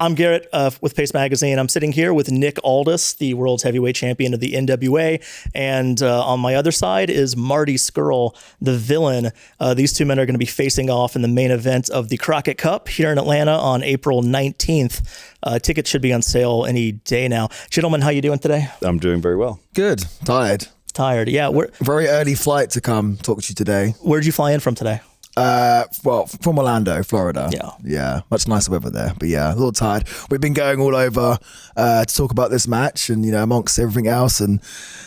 I'm Garrett with Pace Magazine. I'm sitting here with Nick Aldis, the world's heavyweight champion of the NWA. And on my other side is Marty Scurll, the villain. These two men are going to be facing off in the main event of the Crockett Cup here in Atlanta on April 19th. Tickets should be on sale any day now. Gentlemen, how you doing today? I'm doing very well. Good. Tired. Yeah. Very early flight to come talk to you today. Where'd you fly in from today? Well, from Orlando, Florida. Yeah. Much nicer weather there. But yeah, a little tired. We've been going all over to talk about this match and, amongst everything else and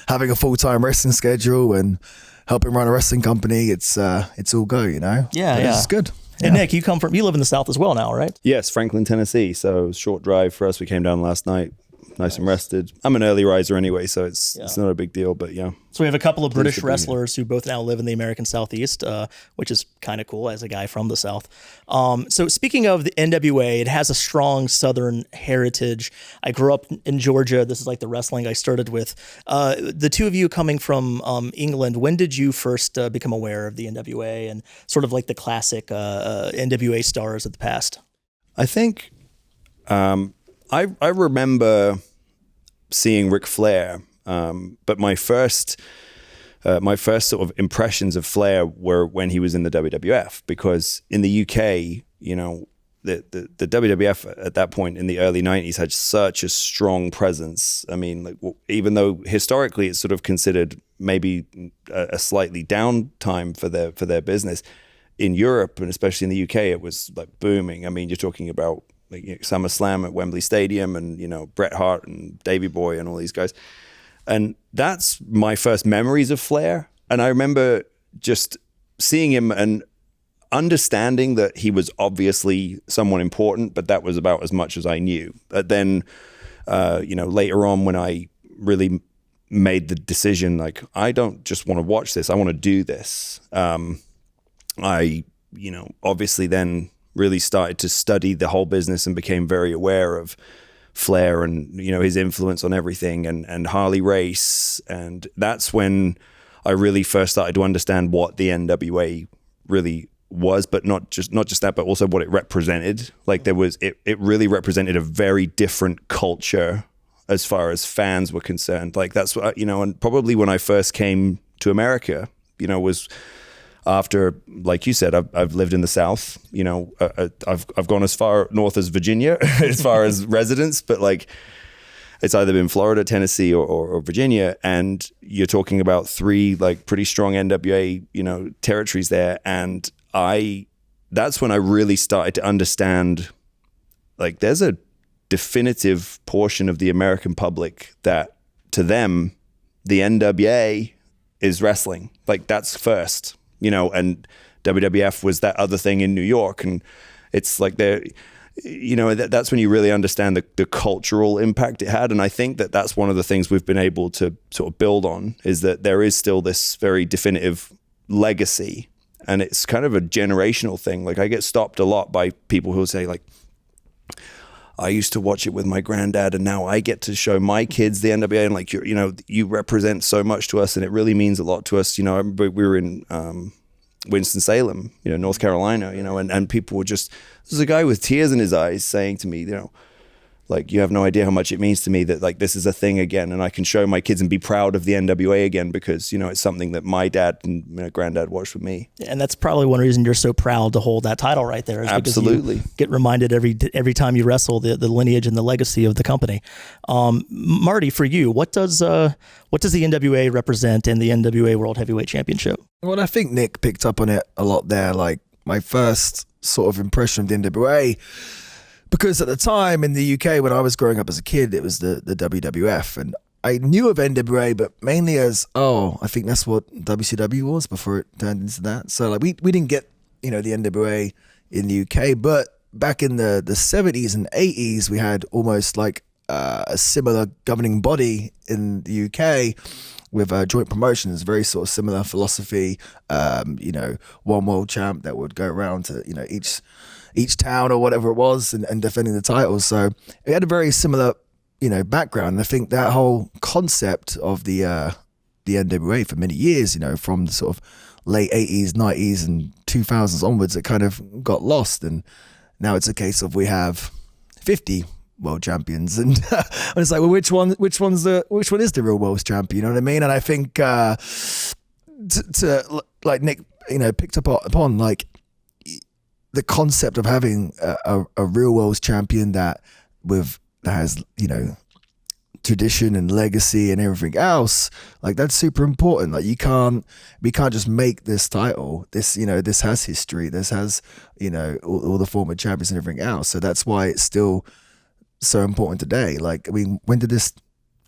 having a full-time wrestling schedule and helping run a wrestling company. It's all go, Yeah. It's good. And Nick, you live in the South as well now, right? Yes, Franklin, Tennessee. So short drive for us. We came down last night, nice and rested. I'm an early riser anyway, so it's not a big deal, but yeah. So we have a couple of British wrestlers who both now live in the American Southeast, which is kind of cool as a guy from the South. So speaking of the NWA, it has a strong Southern heritage. I grew up in Georgia. This is like the wrestling I started with. The two of you coming from England, when did you first become aware of the NWA and sort of like the classic NWA stars of the past? I think I remember seeing Ric Flair, but my first sort of impressions of Flair were when he was in the WWF, because in the UK, the WWF at that point in the early 90s had such a strong presence. I mean, even though historically it's sort of considered maybe a slightly down time for their business, in Europe and especially in the UK, it was like booming. I mean, you're talking about SummerSlam at Wembley Stadium and, Bret Hart and Davey Boy and all these guys. And that's my first memories of Flair. And I remember just seeing him and understanding that he was obviously someone important, but that was about as much as I knew. But then, later on when I really made the decision, like, I don't just want to watch this, I want to do this. I obviously then really started to study the whole business and became very aware of Flair and, his influence on everything and Harley Race. And that's when I really first started to understand what the NWA really was, but not just that, but also what it represented. Like it really represented a very different culture as far as fans were concerned. Like that's what, and probably when I first came to America, was after, like you said, I've lived in the South, I've gone as far north as Virginia as far as residence, but like it's either been Florida, Tennessee or Virginia. And you're talking about three like pretty strong NWA, territories there. And that's when I really started to understand, like, there's a definitive portion of the American public that to them, the NWA is wrestling. Like that's first. And WWF was that other thing in New York. And it's like that's when you really understand the cultural impact it had. And I think that's one of the things we've been able to sort of build on, is that there is still this very definitive legacy. And it's kind of a generational thing. Like I get stopped a lot by people who say like, I used to watch it with my granddad and now I get to show my kids the NWA, and like, you represent so much to us and it really means a lot to us. I remember we were in Winston-Salem, North Carolina, and people were just, there's a guy with tears in his eyes saying to me, like, you have no idea how much it means to me that like this is a thing again, and I can show my kids and be proud of the NWA again because, it's something that my dad and granddad watched with me. And that's probably one reason you're so proud to hold that title right there. Is absolutely. You get reminded every time you wrestle the lineage and the legacy of the company. Marty, for you, what does the NWA represent in the NWA World Heavyweight Championship? Well, I think Nick picked up on it a lot there. Like my first sort of impression of the NWA, because at the time in the UK when I was growing up as a kid, it was the WWF, and I knew of NWA, but mainly as, I think that's what WCW was before it turned into that. So like we didn't get, the NWA in the UK, but back in the 70s and 80s, we had almost like a similar governing body in the UK with joint promotions, very sort of similar philosophy, one world champ that would go around to, each town or whatever it was and defending the titles. So it had a very similar, background. And I think that whole concept of the NWA for many years, from the sort of late 80s, 90s and 2000s onwards, it kind of got lost. And now it's a case of we have 50 world champions, and it's like, well, which one is the real world champion? You know what I mean? And I think to like Nick, picked up upon like the concept of having a real world champion that has tradition and legacy and everything else, like that's super important. Like we can't just make this title. This has history. This has all the former champions and everything else. So that's why it's still so important today. Like, I mean, when did this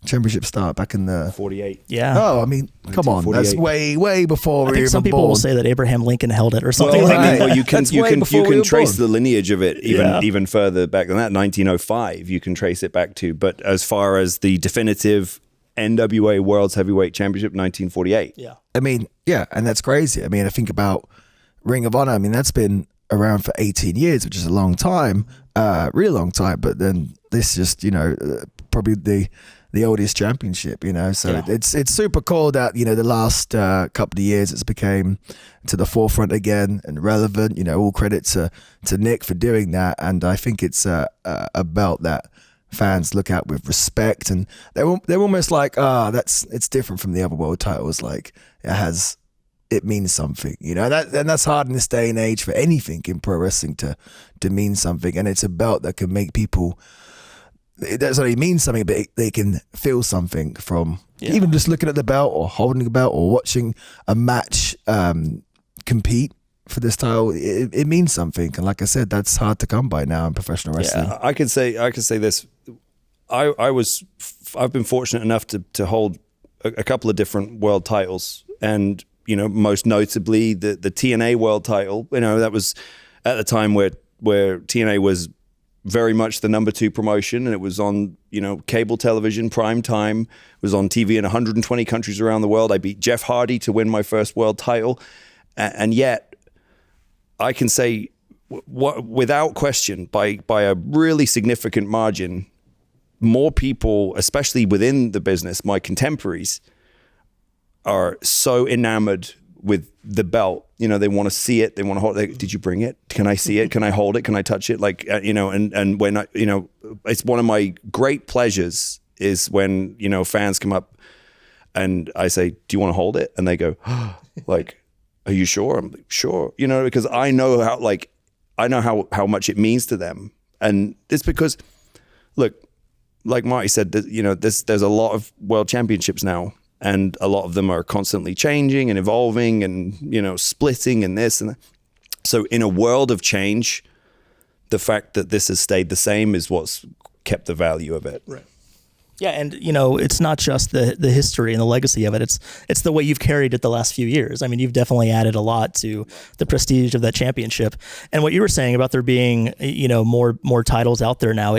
championship start? Back in the 48. Yeah. Oh, I mean, come on, that's way before. I think some people will say that Abraham Lincoln held it or something like that. Well, you can trace the lineage of it even further back than that. 1905, you can trace it back to. But as far as the definitive NWA World Heavyweight Championship, 1948. Yeah. I mean, yeah, and that's crazy. I mean, I think about Ring of Honor. I mean, that's been around for 18 years, which is a long time, really long time. But then this just, probably the oldest championship, so it's super cool that the last couple of years it's became to the forefront again and relevant. All credit to Nick for doing that, and I think it's a belt that fans look at with respect, and they're almost like, it's different from the other world titles. Like it means something, and that's hard in this day and age for anything in pro wrestling to mean something, and it's a belt that can make people. It doesn't only mean something, but they can feel something from even just looking at the belt or holding the belt or watching a match compete for this title. It means something, and like I said, that's hard to come by now in professional wrestling. Yeah, I could say this. I've been fortunate enough to hold a couple of different world titles, and most notably the TNA world title. That was at the time where TNA was very much the number 2 promotion, and it was on cable television, prime time. It was on TV in 120 countries around the world. I beat Jeff Hardy to win my first world title, and yet I can say without question, by a really significant margin, more people, especially within the business, my contemporaries, are so enamored with the belt. They want to see it. They want to hold it. Did you bring it? Can I see it? Can I hold it? Can I touch it? Like, and when it's one of my great pleasures is when, fans come up and I say, do you want to hold it? And they go, like, are you sure? I'm like, sure. Because I know how much it means to them. And it's because, look, like Marty said, there's a lot of world championships now. And a lot of them are constantly changing and evolving and, splitting and this and that. So in a world of change, the fact that this has stayed the same is what's kept the value of it. Right. Yeah, and it's not just the history and the legacy of it. It's the way you've carried it the last few years. I mean, you've definitely added a lot to the prestige of that championship. And what you were saying about there being more titles out there now,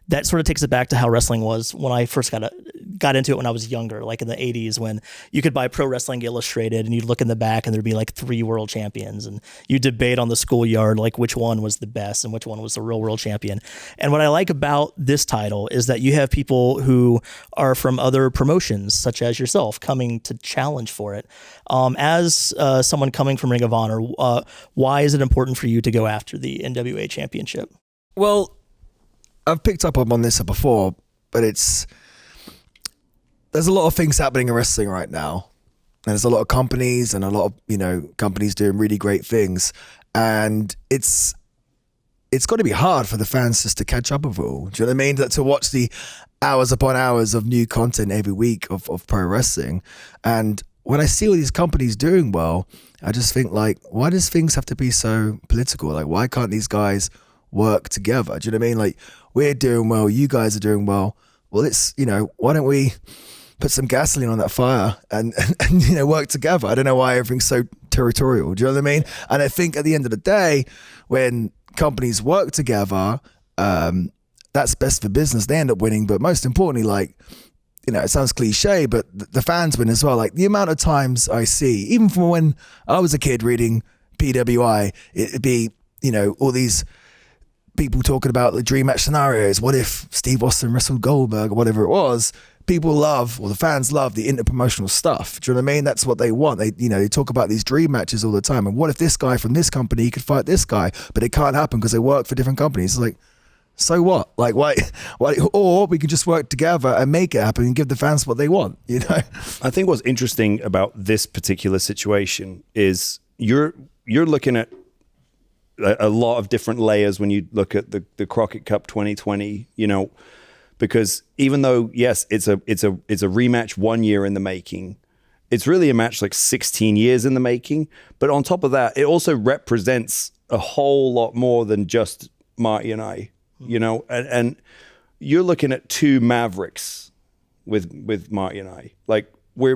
that sort of takes it back to how wrestling was when I first got into it when I was younger, like in the 80s, when you could buy Pro Wrestling Illustrated and you'd look in the back and there'd be like 3 world champions, and you debate on the schoolyard like which one was the best and which one was the real world champion. And what I like about this title is that you have people who are from other promotions, such as yourself, coming to challenge for it. As someone coming from Ring of Honor, why is it important for you to go after the NWA Championship? Well, I've picked up on this before, but there's a lot of things happening in wrestling right now. And there's a lot of companies and a lot of, companies doing really great things. And it's got to be hard for the fans just to catch up with it all. Do you know what I mean? To watch the hours upon hours of new content every week of pro wrestling. And when I see all these companies doing well, I just think, like, why does things have to be so political? Like, why can't these guys work together? Do you know what I mean? Like, we're doing well, you guys are doing well. Well, it's, why don't we put some gasoline on that fire and work together? I don't know why everything's so territorial. Do you know what I mean? And I think at the end of the day, when companies work together, that's best for business. They end up winning. But most importantly, like, it sounds cliche, but the fans win as well. Like, the amount of times I see, even from when I was a kid reading PWI, it'd be, all these people talking about the dream match scenarios. What if Steve Austin wrestled Goldberg or whatever it was? People love, or the fans love, the interpromotional stuff. Do you know what I mean? That's what they want. They talk about these dream matches all the time. And what if this guy from this company could fight this guy, but it can't happen because they work for different companies? It's like, So what? Like, why? Or we could just work together and make it happen and give the fans what they want, you know? I think what's interesting about this particular situation is you're looking at a lot of different layers when you look at the Crockett Cup 2020, you know, because even though, yes, it's a rematch 1 year in the making, it's really a match like 16 years in the making. But on top of that, it also represents a whole lot more than just Marty and I, you know, and you're looking at two mavericks with Marty and I. Like we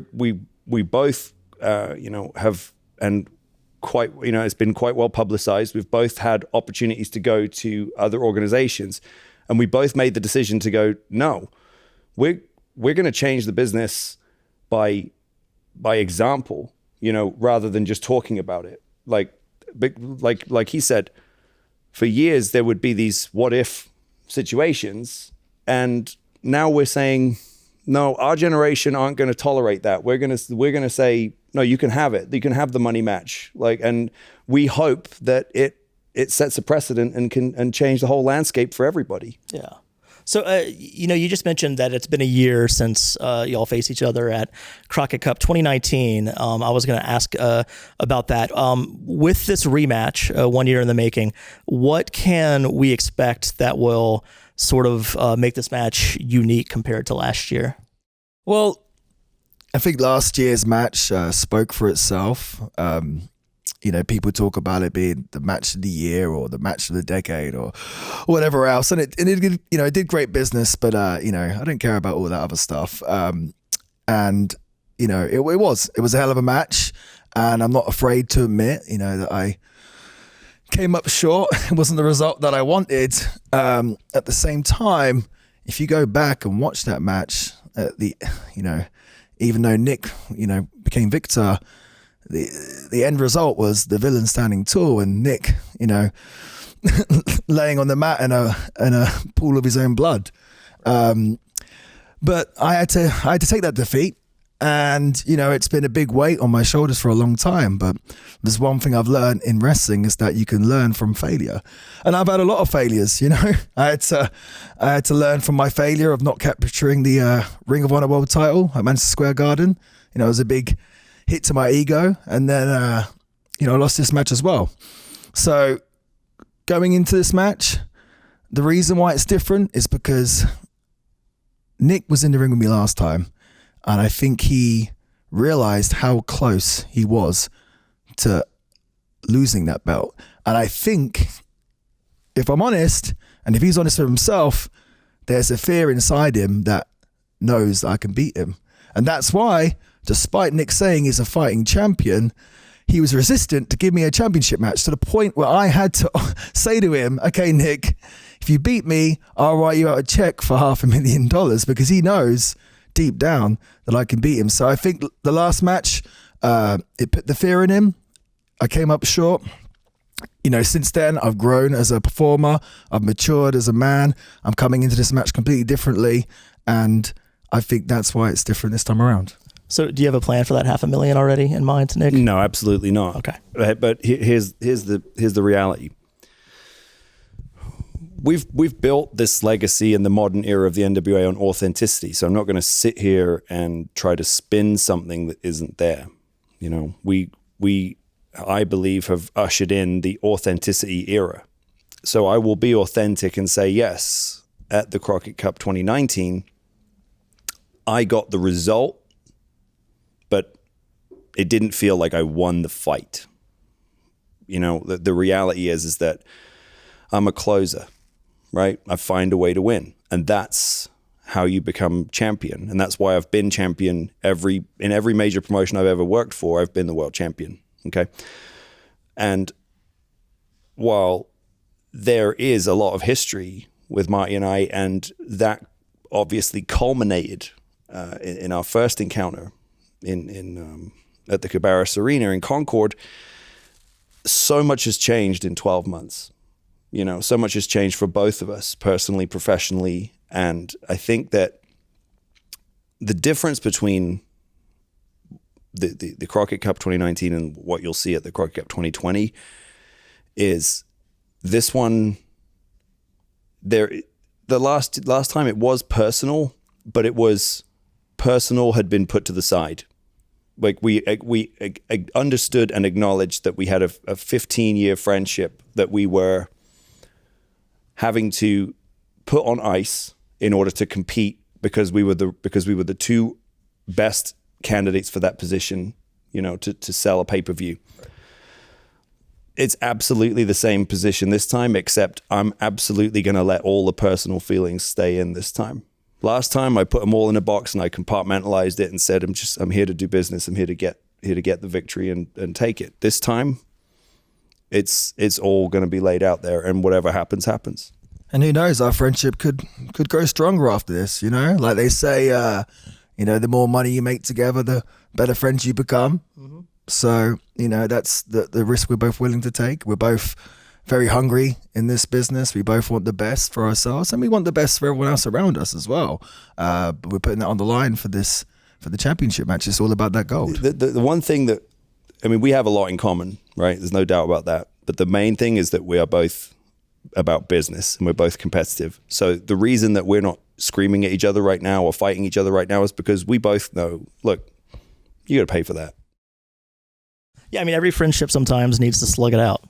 both, you know, have, and quite, you know, it's been quite well publicized. We've both had opportunities to go to other organizations, and we both made the decision to go, no, we're going to change the business by example, you know, rather than just talking about it. Like he said, for years there would be these what if situations, and now we're saying, no, our generation aren't going to tolerate that. We're going to say, no, you can have it. You can have the money match. Like, and we hope that it sets a precedent and change the whole landscape for everybody. Yeah. So, you know, you just mentioned that it's been a year since y'all faced each other at Crockett Cup 2019. I was going to ask about that. With this rematch, 1 year in the making, what can we expect that will sort of make this match unique compared to last year? Well, I think last year's match spoke for itself. You know, people talk about it being the match of the year or the match of the decade or whatever else. And it you know, it did great business, but, you know, I don't care about all that other stuff. And, you know, it was a hell of a match. And I'm not afraid to admit, you know, that I came up short. It wasn't the result that I wanted. At the same time, if you go back and watch that match, you know, even though Nick, you know, became victor, the end result was the villain standing tall and Nick, you know, laying on the mat in a pool of his own blood. But I had to take that defeat, and you know, it's been a big weight on my shoulders for a long time. But there's one thing I've learned in wrestling is that you can learn from failure, and I've had a lot of failures. You know, I had to learn from my failure of not capturing the Ring of Honor World title at Manchester Square Garden. You know, it was a big hit to my ego, and then you know, I lost this match as well. So going into this match, the reason why it's different is because Nick was in the ring with me last time, and I think he realized how close he was to losing that belt. And I think, if I'm honest, and if he's honest with himself, there's a fear inside him that knows that I can beat him. And that's why, despite Nick saying he's a fighting champion, he was resistant to give me a championship match, to the point where I had to say to him, okay, Nick, if you beat me, I'll write you out a check for $500,000, because he knows deep down that I can beat him. So I think the last match, it put the fear in him. I came up short. You know, since then, I've grown as a performer. I've matured as a man. I'm coming into this match completely differently. And I think that's why it's different this time around. So do you have a plan for that $500,000 already in mind, Nick? No, absolutely not. Okay. But here's the reality. We've built this legacy in the modern era of the NWA on authenticity. So I'm not going to sit here and try to spin something that isn't there. You know, we I believe have ushered in the authenticity era. So I will be authentic and say, yes, at the Crockett Cup 2019, I got the result, but it didn't feel like I won the fight. You know, the reality is that I'm a closer, right? I find a way to win. And that's how you become champion. And that's why I've been champion in every major promotion I've ever worked for. I've been the world champion. Okay. And while there is a lot of history with Marty and I, and that obviously culminated in our first encounter at the Cabarrus Arena in Concord, so much has changed in 12 months. You know, so much has changed for both of us, personally, professionally. And I think that the difference between the Crockett Cup 2019 and what you'll see at the Crockett Cup 2020 is this the last time it was personal, but it was personal had been put to the side. Like we understood and acknowledged that we had a 15-year friendship that we were having to put on ice in order to compete because we were the two best candidates for that position, to sell a pay-per-view. It's absolutely the same position this time, except I'm absolutely going to let all the personal feelings stay in this time. Last time I put them all in a box and I compartmentalized it and said, I'm here to do business. I'm here to get the victory and take it. This time it's all going to be laid out there, and whatever happens, happens. And who knows, our friendship could grow stronger after this, like they say, the more money you make together, the better friends you become. Mm-hmm. So, that's the risk we're both willing to take. We're both very hungry in this business. We both want the best for ourselves, and we want the best for everyone else around us as well. But we're putting that on the line for the championship match. It's all about that gold. The one thing that, we have a lot in common, right? There's no doubt about that. But the main thing is that we are both about business and we're both competitive. So the reason that we're not screaming at each other right now or fighting each other right now is because we both know, look, you got to pay for that. Yeah, every friendship sometimes needs to slug it out,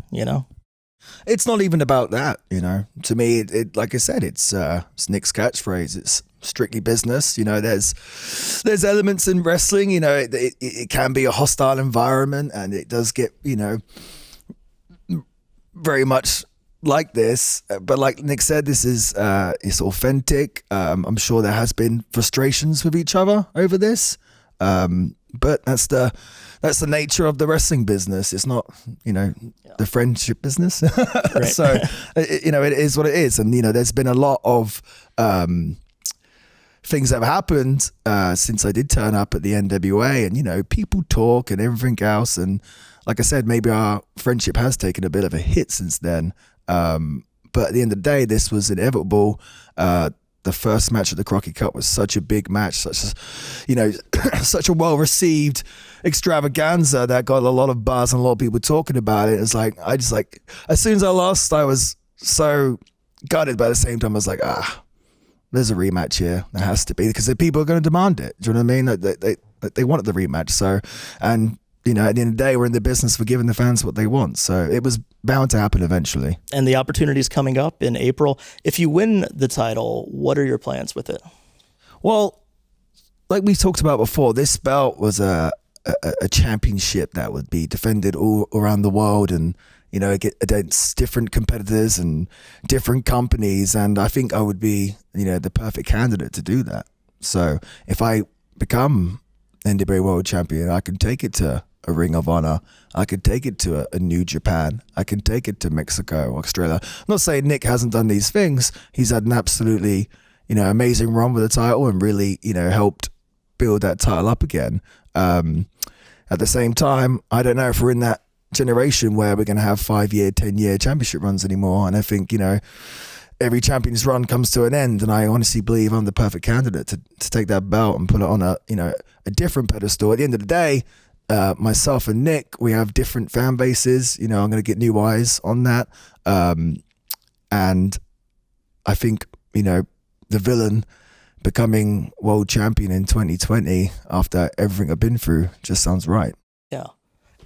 It's not even about that, To me, it like I said, it's Nick's catchphrase. It's strictly business. There's elements in wrestling. It can be a hostile environment, and it does get very much like this. But like Nick said, this is it's authentic. I'm sure there has been frustrations with each other over this. But that's the nature of the wrestling business. It's not, the friendship business. Right. So, it is what it is. And, there's been a lot of things that have happened since I did turn up at the NWA, and, people talk and everything else. And like I said, maybe our friendship has taken a bit of a hit since then. But at the end of the day, this was inevitable. The first match of the Crockett Cup was such a big match, such a well-received extravaganza that got a lot of buzz and a lot of people talking about it. It's like, as soon as I lost, I was so gutted, but at the same time, I was like, there's a rematch here. There has to be, because the people are going to demand it. Do you know what I mean? They wanted the rematch. So, and at the end of the day, we're in the business for giving the fans what they want. So it was bound to happen eventually. And the opportunity is coming up in April. If you win the title, what are your plans with it? Well, like we talked about before, this belt was a championship that would be defended all around the world, and against different competitors and different companies. And I think I would be the perfect candidate to do that. So if I become NWA World Champion, I can take it to a Ring of Honor. I could take it to a New Japan. I can take it to Mexico, Australia. I'm not saying Nick hasn't done these things. He's had an absolutely, amazing run with the title and really, helped build that title up again. At the same time, I don't know if we're in that generation where we're going to have 5-year, 10-year championship runs anymore. And I think, every champion's run comes to an end, and I honestly believe I'm the perfect candidate to take that belt and put it on a different pedestal. At the end of the day, myself and Nick, we have different fan bases. I'm going to get new eyes on that. And I think, the villain becoming world champion in 2020 after everything I've been through just sounds right. Yeah.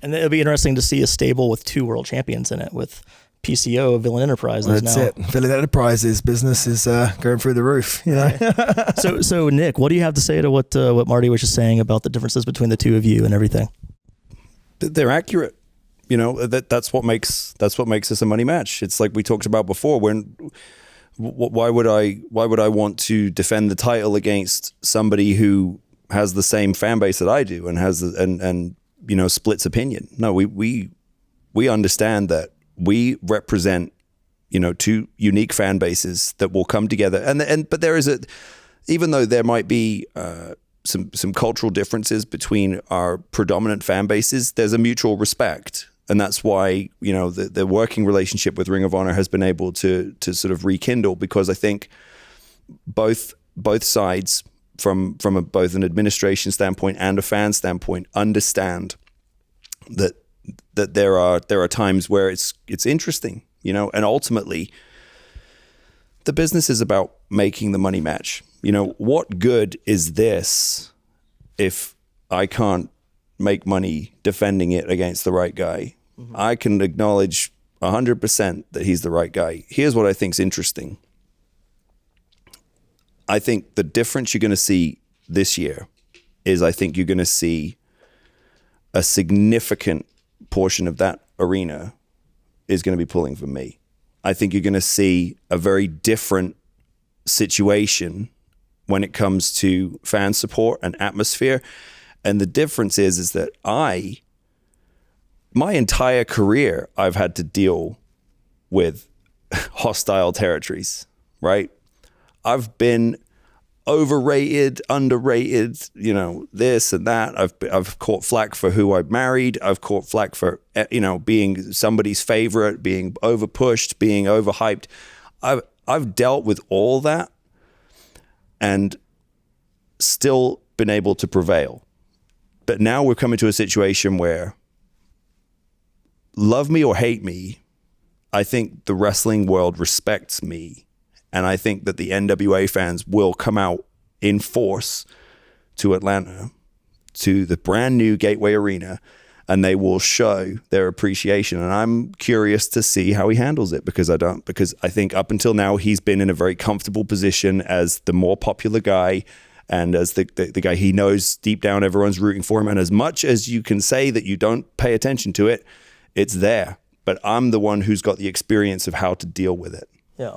And it'll be interesting to see a stable with 2 world champions in it, with PCO, Villain Enterprises. That's now. it. Villain Enterprises business is going through the roof. So Nick, what do you have to say to what Marty was just saying about the differences between the two of you and everything? They're accurate. That's what makes this a money match. It's like we talked about before. Why would I want to defend the title against somebody who has the same fan base that I do and has and splits opinion? No, we understand that we represent, 2 unique fan bases that will come together. But there is even though there might be some cultural differences between our predominant fan bases, there's a mutual respect. And that's why, the working relationship with Ring of Honor has been able to sort of rekindle, because I think both sides from both an administration standpoint and a fan standpoint understand that there are times where it's interesting, and ultimately the business is about making the money match. You know, what good is this if I can't make money defending it against the right guy? I can acknowledge 100% that he's the right guy. Here's what I think's interesting. I think the difference you're going to see this year is I think you're going to see a significant portion of that arena is going to be pulling for me. I think you're going to see a very different situation when it comes to fan support and atmosphere. And the difference is that my entire career, I've had to deal with hostile territories, right? I've been overrated, underrated, you know, this and that. I've caught flack for who I've married. I've caught flack for, you know, being somebody's favorite, being overpushed, being overhyped. I've dealt with all that and still been able to prevail. But now we're coming to a situation where, love me or hate me, I think the wrestling world respects me. And I think that the NWA fans will come out in force to Atlanta, to the brand new Gateway Arena, and they will show their appreciation. And I'm curious to see how he handles it, because I think up until now, he's been in a very comfortable position as the more popular guy and as the guy he knows deep down everyone's rooting for him. And as much as you can say that you don't pay attention to it, it's there. But I'm the one who's got the experience of how to deal with it. Yeah.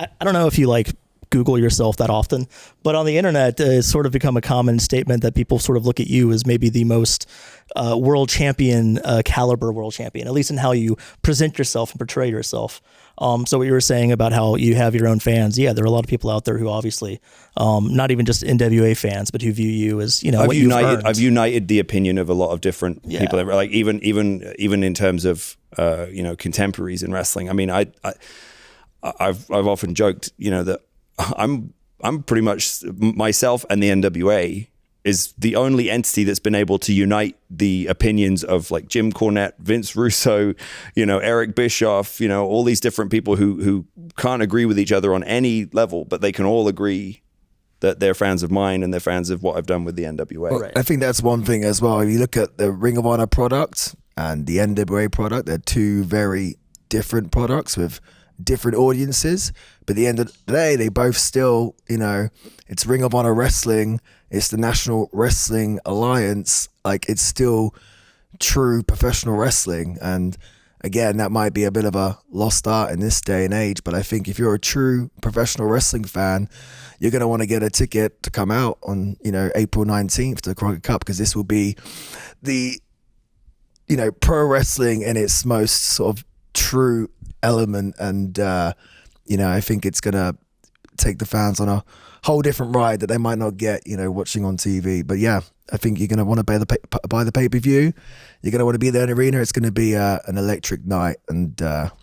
I don't know if you like Google yourself that often, but on the internet, it's sort of become a common statement that people sort of look at you as maybe the most world champion caliber world champion, at least in how you present yourself and portray yourself. So what you were saying about how you have your own fans, yeah, there are a lot of people out there who obviously, not even just NWA fans, but who view you as, you know, I've united the opinion of a lot of different people, like even in terms of you know, contemporaries in wrestling. I mean, I've often joked, you know, that I'm pretty much myself, and the NWA is the only entity that's been able to unite the opinions of like Jim Cornette, Vince Russo, you know, Eric Bischoff, you know, all these different people who can't agree with each other on any level, but they can all agree that they're fans of mine and they're fans of what I've done with the NWA. Well, I think that's one thing as well. If you look at the Ring of Honor product and the NWA product, they're two very different products with different audiences, but at the end of the day, they both still, you know, it's Ring of Honor Wrestling, it's the National Wrestling Alliance, like it's still true professional wrestling. And again, that might be a bit of a lost art in this day and age, but I think if you're a true professional wrestling fan, you're going to want to get a ticket to come out on, you know, April 19th to the Crockett Cup, because this will be the, you know, pro wrestling in its most sort of true element. And you know, I think it's gonna take the fans on a whole different ride that they might not get, you know, watching on TV. But yeah, I think you're gonna want to buy the pay-per-view. You're gonna want to be there in the arena. It's gonna be an electric night, and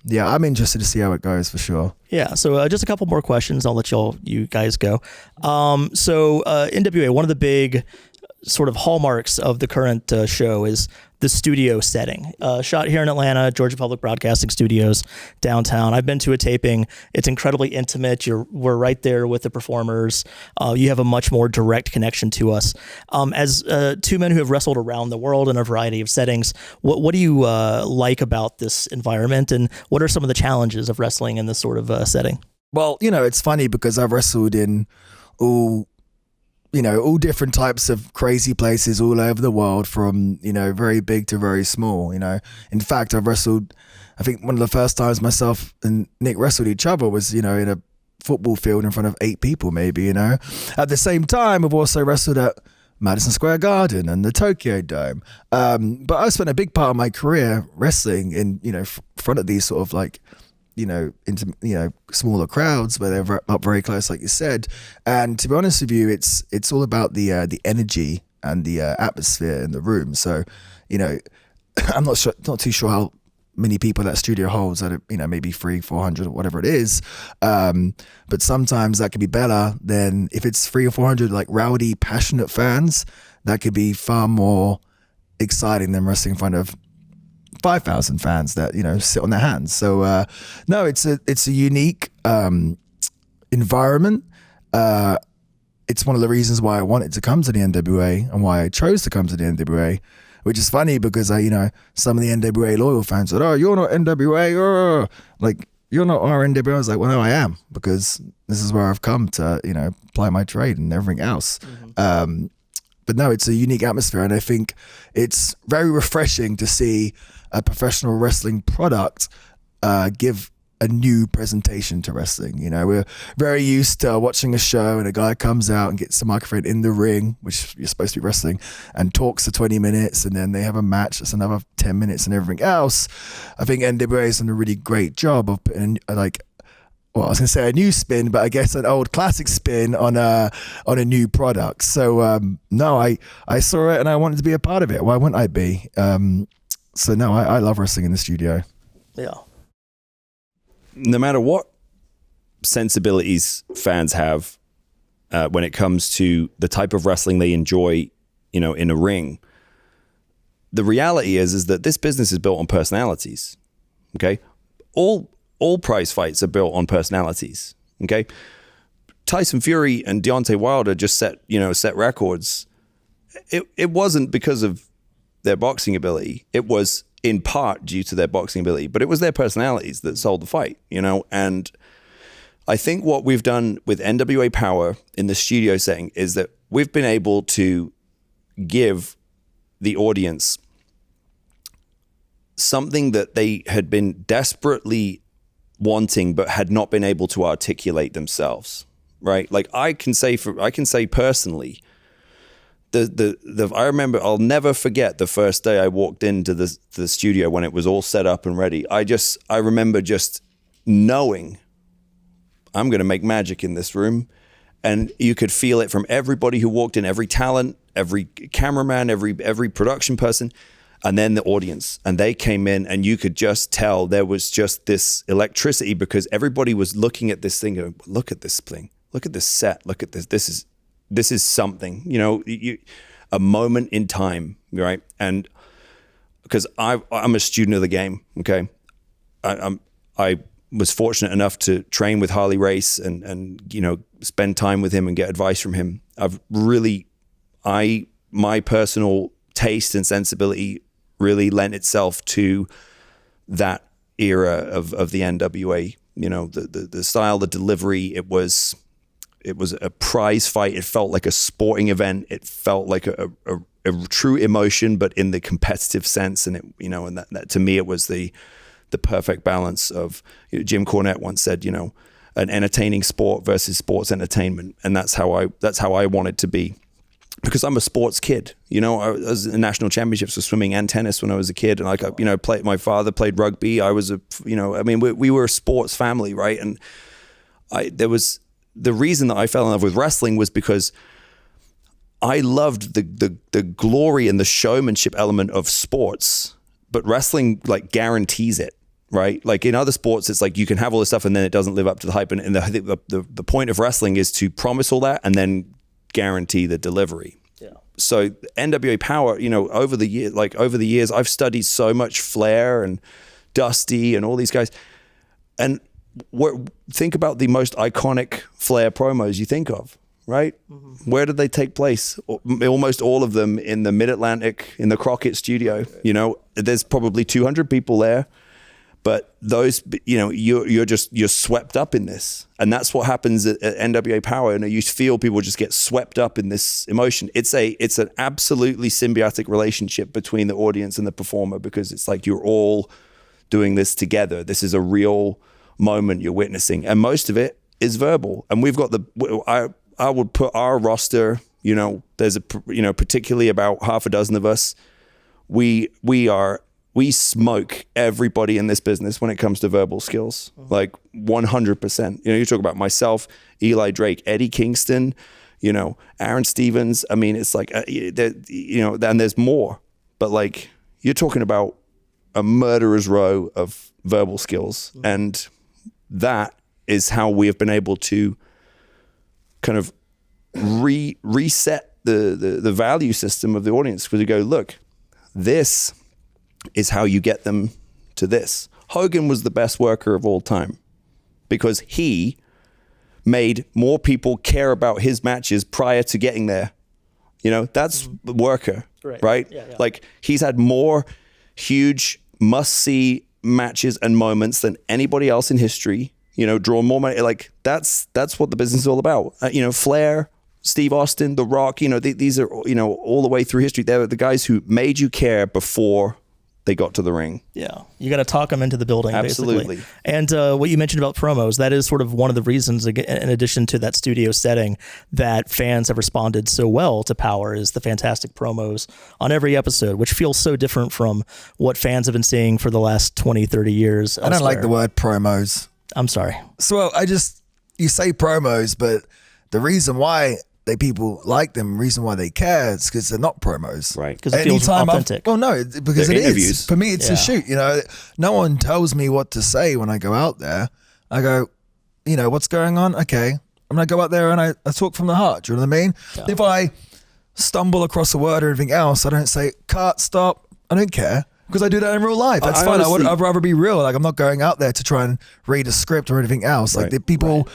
yeah, I'm interested to see how it goes for sure. Yeah, so just a couple more questions. I'll let you guys go. So NWA, one of the big sort of hallmarks of the current show is the studio setting. Shot here in Atlanta, Georgia Public Broadcasting Studios, downtown. I've been to a taping. It's incredibly intimate. We're right there with the performers. You have a much more direct connection to us. As two men who have wrestled around the world in a variety of settings, what do you like about this environment, and what are some of the challenges of wrestling in this sort of setting? Well, you know, it's funny because I've wrestled in all different types of crazy places all over the world, from, you know, very big to very small, you know. In fact, I've wrestled, I think one of the first times myself and Nick wrestled each other was, you know, in a football field in front of 8 people maybe, you know. At the same time, I've also wrestled at Madison Square Garden and the Tokyo Dome. But I spent a big part of my career wrestling in, you know, front of these sort of like, you know, into, you know, smaller crowds where they're up very close, like you said. And to be honest with you, it's all about the energy and the atmosphere in the room. So, you know, I'm not too sure how many people that studio holds, at, you know, maybe 300-400 or whatever it is. But sometimes that could be better than if it's 300 or 400 like rowdy, passionate fans. That could be far more exciting than wrestling in front of 5,000 fans that, you know, sit on their hands. So no, it's a unique environment. It's one of the reasons why I wanted to come to the NWA and why I chose to come to the NWA, which is funny because some of the NWA loyal fans said, "Oh, you're not NWA, like you're not our NWA." I was like, "Well, no, I am, because this is where I've come to, apply my trade and everything else." But no, it's a unique atmosphere, and I think it's very refreshing to see a professional wrestling product give a new presentation to wrestling. We're very used to watching a show and a guy comes out and gets the microphone in the ring, which you're supposed to be wrestling, and talks for 20 minutes, and then they have a match that's another 10 minutes and everything else. I think NWA has done a really great job of putting I was going to say a new spin, but I guess an old classic spin on a new product. So no, I saw it and I wanted to be a part of it. Why wouldn't I be? So no, I love wrestling in the studio. Yeah. No matter what sensibilities fans have when it comes to the type of wrestling they enjoy, in a ring, the reality is that this business is built on personalities. Okay, all prize fights are built on personalities. Okay, Tyson Fury and Deontay Wilder just set records. It wasn't because of their boxing ability. It was in part due to their boxing ability, but it was their personalities that sold the fight, and I think what we've done with NWA Power in the studio setting is that we've been able to give the audience something that they had been desperately wanting but had not been able to articulate themselves, right? Like I can say personally, I remember, I'll never forget the first day I walked into the studio when it was all set up and ready. I remember just knowing I'm going to make magic in this room. And you could feel it from everybody who walked in, every talent, every cameraman, every production person, and then the audience. And they came in and you could just tell there was just this electricity because everybody was looking at this thing going, look at this thing, look at this set, look at this. This is something, a moment in time, right? And because I'm a student of the game, okay? I was fortunate enough to train with Harley Race and spend time with him and get advice from him. My personal taste and sensibility really lent itself to that era of the NWA. The style, the delivery. It was a prize fight. It felt like a sporting event. It felt like a true emotion, but in the competitive sense. And and that to me, it was the perfect balance of, Jim Cornette once said, an entertaining sport versus sports entertainment. And that's how I wanted to be, because I'm a sports kid. I was in national championships for swimming and tennis when I was a kid. And my father played rugby. I was we were a sports family, right? And the reason that I fell in love with wrestling was because I loved the glory and the showmanship element of sports, but wrestling guarantees it, right? Like in other sports, it's like you can have all this stuff and then it doesn't live up to the hype. And the point of wrestling is to promise all that and then guarantee the delivery. Yeah. So NWA Power, over the years, I've studied so much Flair and Dusty and all these guys, and think about the most iconic Flair promos you think of, right? Mm-hmm. Where did they take place? Almost all of them in the Mid-Atlantic, in the Crockett studio. There's probably 200 people there, but those, you're swept up in this. And that's what happens at NWA Power. You feel people just get swept up in this emotion. It's an absolutely symbiotic relationship between the audience and the performer, because it's like you're all doing this together. This is a real moment you're witnessing, and most of it is verbal. And we've got I would put our roster, there's particularly about half a dozen of us. We smoke everybody in this business when it comes to verbal skills, like 100%. You talk about myself, Eli Drake, Eddie Kingston, Aaron Stevens. I mean, it's like, and there's more, but you're talking about a murderer's row of verbal skills. And that is how we have been able to kind of reset the value system of the audience, because we go, look, this is how you get them to this. Hogan was the best worker of all time because he made more people care about his matches prior to getting there. You know, that's worker, right? Yeah. Like, he's had more huge must-see matches and moments than anybody else in history. You know, draw more money. Like, that's what the business is all about. You know, Flair, Steve Austin, The Rock, you know, these are, you know, all the way through history. They're the guys who made you care before they got to the ring. Yeah, you got to talk them into the building, Absolutely. basically. And what you mentioned about promos, that is sort of one of the reasons, in addition to that studio setting, that fans have responded so well to Power, is the fantastic promos on every episode, which feels so different from what fans have been seeing for the last 20, 30 years elsewhere. I don't like the word promos. I'm sorry. So you say promos, but the reason why people like them, reason why they care, is because they're not promos. Right. Because it feels authentic. Well, no, because They're it interviews. is. For me, it's a shoot. You know, no one tells me what to say when I go out there. I go, you know, what's going on? Okay. I'm going to go out there and I talk from the heart. Do you know what I mean? Yeah. If I stumble across a word or anything else, I don't say, cut, stop. I don't care. Because I do that in real life. That's fine. Honestly, I'd rather be real. Like, I'm not going out there to try and read a script or anything else. Like, people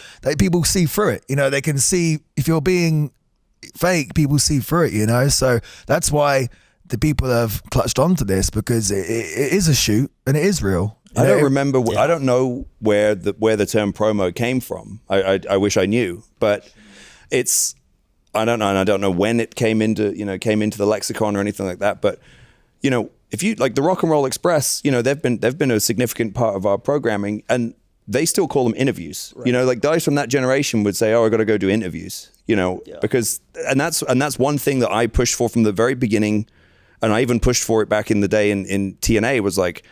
see through it. You know, they can see if you're being fake, people see through it, you know? So that's why the people have clutched onto this, because it is a shoot and it is real. I don't remember. I don't know where the term promo came from. I wish I knew, but it's, I don't know. And I don't know when it came into the lexicon or anything like that. But, you know, if you like the Rock and Roll Express, you know, they've been a significant part of our programming, and they still call them interviews. Right. You know, like guys from that generation would say, "Oh, I got to go do interviews." You know, because that's one thing that I pushed for from the very beginning, and I even pushed for it back in the day in TNA, was like,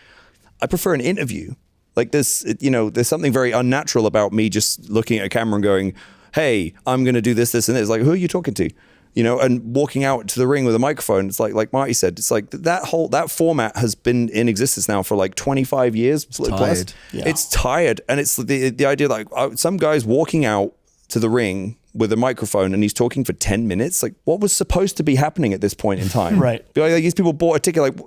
I prefer an interview. Like this, you know, there's something very unnatural about me just looking at a camera and going, "Hey, I'm going to do this, this, and this." Like, who are you talking to? You know, and walking out to the ring with a microphone. It's like Marty said, it's like that format has been in existence now for like 25 years plus. Yeah. It's tired. And it's the idea, like some guy's walking out to the ring with a microphone and he's talking for 10 minutes. Like, what was supposed to be happening at this point in time? Right. Like, these people bought a ticket. Like,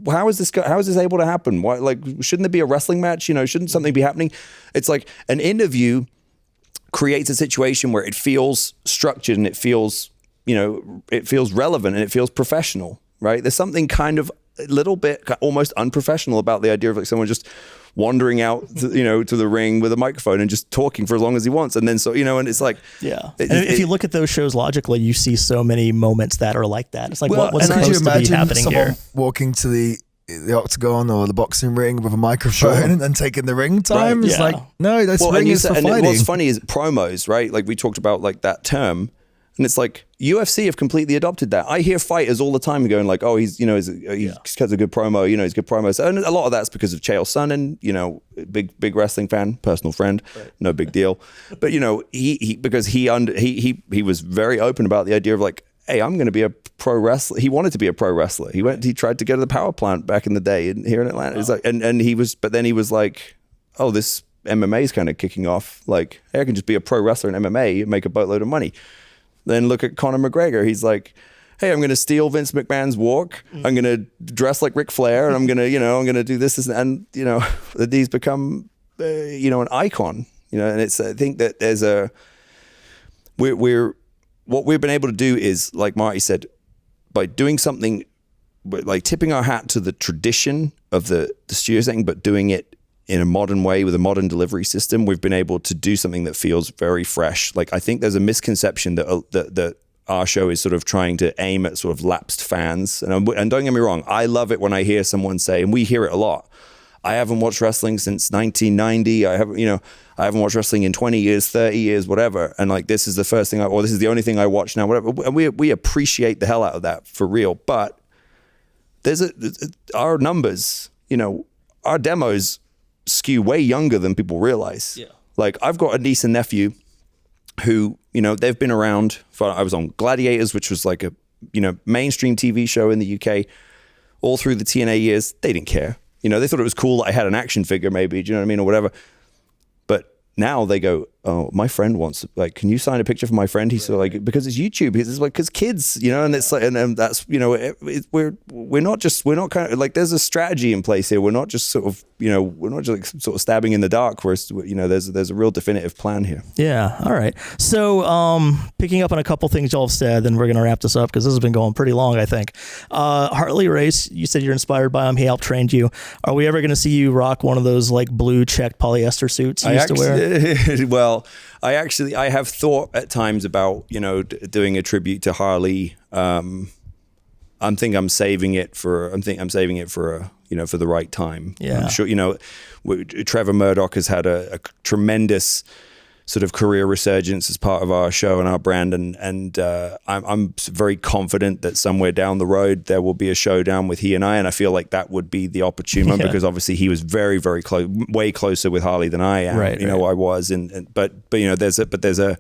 how is this able to happen? Why, like, shouldn't there be a wrestling match? You know, shouldn't something be happening? It's like an interview creates a situation where it feels structured and it feels, you know, it feels relevant and it feels professional, right? There's something kind of a little bit almost unprofessional about the idea of like someone just wandering out to, you know, to the ring with a microphone and just talking for as long as he wants. And then, so, you know, and it's like, if you look at those shows logically, you see so many moments that are like that. It's like, what's and supposed to be happening here? Walking to the octagon or the boxing ring with a microphone and taking the ring time. Right. It's like, no, this ring is for fighting. And what's funny is promos, right? Like we talked about like that term. And it's like UFC have completely adopted that. I hear fighters all the time going like, "Oh, he's, you know, he has a good promo. You know, he's a good promo." And a lot of that's because of Chael Sonnen, you know, big wrestling fan, personal friend, no big deal. But you know, he because he was very open about the idea of like, "Hey, I'm going to be a pro wrestler." He wanted to be a pro wrestler. He tried to go to the power plant back in the day here in Atlanta. It's like, and he was, but then he was like, "Oh, this MMA is kind of kicking off. Like, hey, I can just be a pro wrestler in MMA and make a boatload of money." Then look at Conor McGregor. He's like, "Hey, I'm going to steal Vince McMahon's walk. I'm going to dress like Ric Flair, and I'm going to do this, and you know, he's become, you know, an icon. You know, and it's, I think that there's what we've been able to do is, like Marty said, by doing something, like tipping our hat to the tradition of the studio setting, but doing it in a modern way with a modern delivery system, we've been able to do something that feels very fresh. Like, I think there's a misconception that our show is sort of trying to aim at sort of lapsed fans. And don't get me wrong, I love it when I hear someone say, and we hear it a lot, "I haven't watched wrestling since 1990. I haven't watched wrestling in 20 years, 30 years, whatever. And like, this is the first thing or this is the only thing I watch now, whatever." And we appreciate the hell out of that, for real. But there's our numbers, you know, our demos skew way younger than people realize. Yeah. Like, I've got a niece and nephew who, you know, they've been around I was on Gladiators, which was like a, you know, mainstream TV show in the UK all through the TNA years. They didn't care. You know, they thought it was cool that I had an action figure maybe, do you know what I mean, or whatever. But now they go, oh, my friend wants, like, can you sign a picture for my friend? He's sort of like, because it's YouTube, because kids, you know, and it's like, and that's, you know, we're not kind of like, there's a strategy in place here. We're not just sort of, you know, we're not just like sort of stabbing in the dark. Whereas, you know, there's a real definitive plan here. Yeah. All right. So, picking up on a couple things y'all have said, then we're going to wrap this up because this has been going pretty long, I think. Harley Race, you said you're inspired by him. He helped train you. Are we ever going to see you rock one of those like blue checked polyester suits you used to wear? Well, I have thought at times about, you know, doing a tribute to Harley. I'm saving it for you know, for the right time. Yeah. I'm sure, you know, Trevor Murdoch has had a tremendous sort of career resurgence as part of our show and our brand, and I'm very confident that somewhere down the road there will be a showdown with he and I feel like that would be the opportune one, because obviously he was very, very close, way closer with Harley than I am. Right, know, I was, but you know, there's a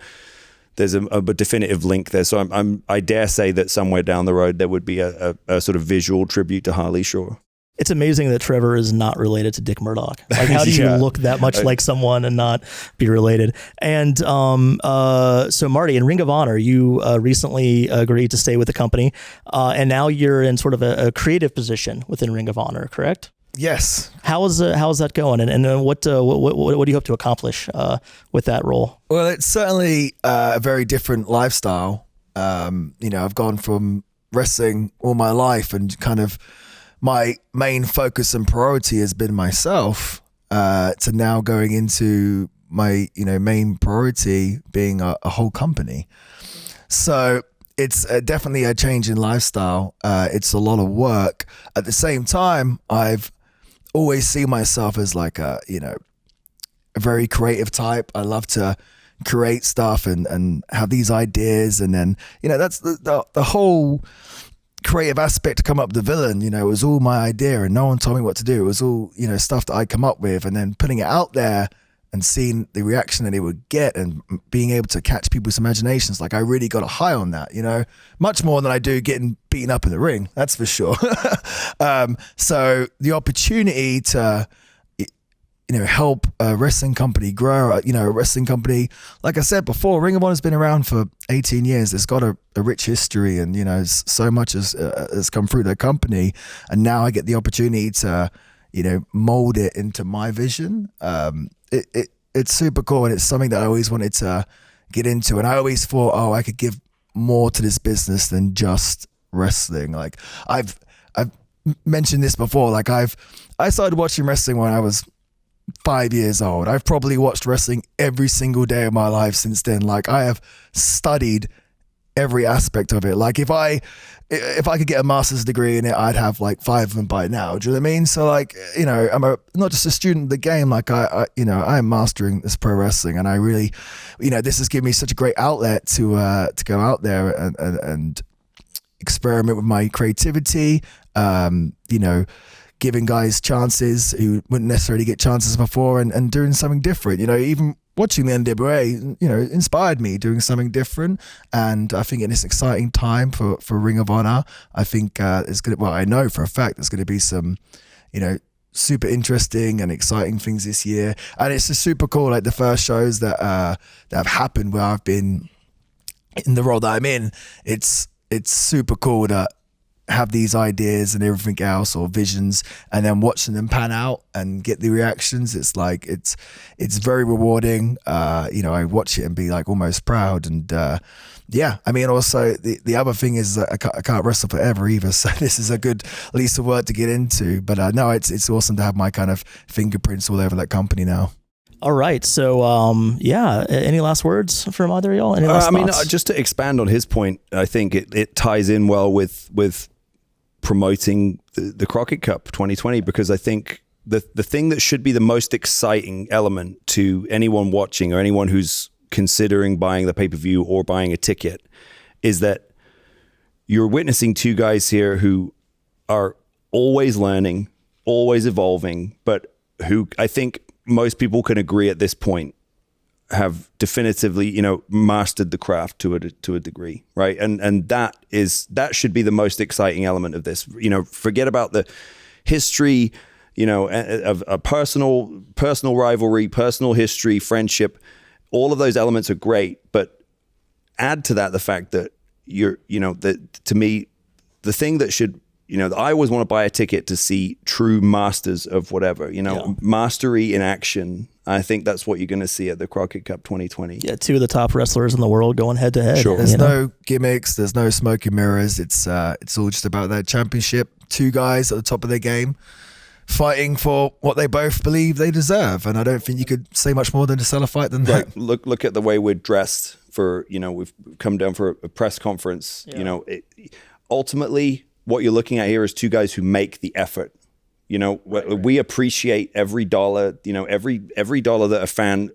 definitive link there. So I dare say that somewhere down the road there would be a sort of visual tribute to Harley Shaw. It's amazing that Trevor is not related to Dick Murdoch. Like, how do you look that much like someone and not be related? And so, Marty, in Ring of Honor, you recently agreed to stay with the company, and now you're in sort of a creative position within Ring of Honor, correct? Yes. How's that going? And what do you hope to accomplish with that role? Well, it's certainly a very different lifestyle. You know, I've gone from wrestling all my life, and kind of my main focus and priority has been myself, to now going into my, you know, main priority being a whole company. So it's definitely a change in lifestyle. It's a lot of work. At the same time, I've always seen myself as like a very creative type. I love to create stuff and have these ideas, and then, you know, that's the whole creative aspect to come up with the villain. You know, it was all my idea and no one told me what to do. It was all, you know, stuff that I come up with, and then putting it out there and seeing the reaction that it would get and being able to catch people's imaginations. Like, I really got a high on that, you know, much more than I do getting beaten up in the ring, that's for sure. So the opportunity to, you know, help a wrestling company grow, you know, a wrestling company, like I said before, Ring of Honor has been around for 18 years. It's got a rich history, and, you know, so much has come through the company. And now I get the opportunity to, you know, mold it into my vision. It's super cool, and it's something that I always wanted to get into. And I always thought, oh, I could give more to this business than just wrestling. Like, I've mentioned this before. Like, I started watching wrestling when I was 5 years old. I've probably watched wrestling every single day of my life since then. Like, I have studied every aspect of it. Like, if I could get a master's degree in it, I'd have like 5 of them by now. Do you know what I mean? So, like, you know, I'm not just a student of the game. Like, I you know, I'm mastering this pro wrestling, and I really, you know, this has given me such a great outlet to go out there and experiment with my creativity. You know, giving guys chances who wouldn't necessarily get chances before, and doing something different. You know, even watching the NWA, you know, inspired me doing something different. And I think in this exciting time for Ring of Honor, I think it's going to, well, I know for a fact there's going to be some, you know, super interesting and exciting things this year. And it's just super cool. Like, the first shows that have happened where I've been in the role that I'm in, it's super cool to have these ideas and everything else, or visions, and then watching them pan out and get the reactions. It's like, it's very rewarding. You know, I watch it and be like almost proud. And yeah, I mean, also the other thing is that I can't wrestle forever either. So this is a good, at least a word to get into. But no, it's awesome to have my kind of fingerprints all over that company now. All right. So, yeah. Any last words from either of y'all? Any last thoughts? I mean, just to expand on his point, I think it ties in well with promoting the Crockett Cup 2020, because I think the thing that should be the most exciting element to anyone watching or anyone who's considering buying the pay-per-view or buying a ticket is that you're witnessing two guys here who are always learning, always evolving, but who I think most people can agree at this point have definitively, you know, mastered the craft to a degree, right? And that should be the most exciting element of this. You know, forget about the history, you know, of a personal rivalry, personal history, friendship. all of those elements are great, but add to that the fact that that to me, the thing that should, I always want to buy a ticket to see true masters of whatever, mastery in action. I think that's what you're going to see at the Crockett Cup 2020. Yeah, two of the top wrestlers in the world going head to head. Sure. There's no gimmicks. There's no smoke and mirrors. It's all just about that championship. Two guys at the top of their game, fighting for what they both believe they deserve. And I don't think you could say much more than to sell a fight than that. Look at the way we're dressed for, we've come down for a press conference. Yeah. Ultimately, what you're looking at here is two guys who make the effort. We appreciate every dollar, every dollar that a fan,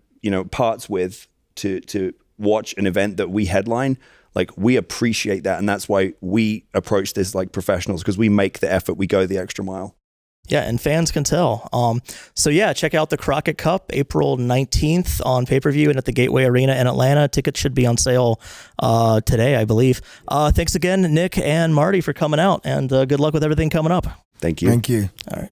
parts with to watch an event that we headline. Like, we appreciate that. And that's why we approach this like professionals, because we make the effort. We go the extra mile. Yeah, and fans can tell. So yeah, check out the Crockett Cup, April 19th on pay-per-view and at the Gateway Arena in Atlanta. Tickets should be on sale today, I believe. Thanks again, Nick and Marty, for coming out, and good luck with everything coming up. Thank you. Thank you. All right.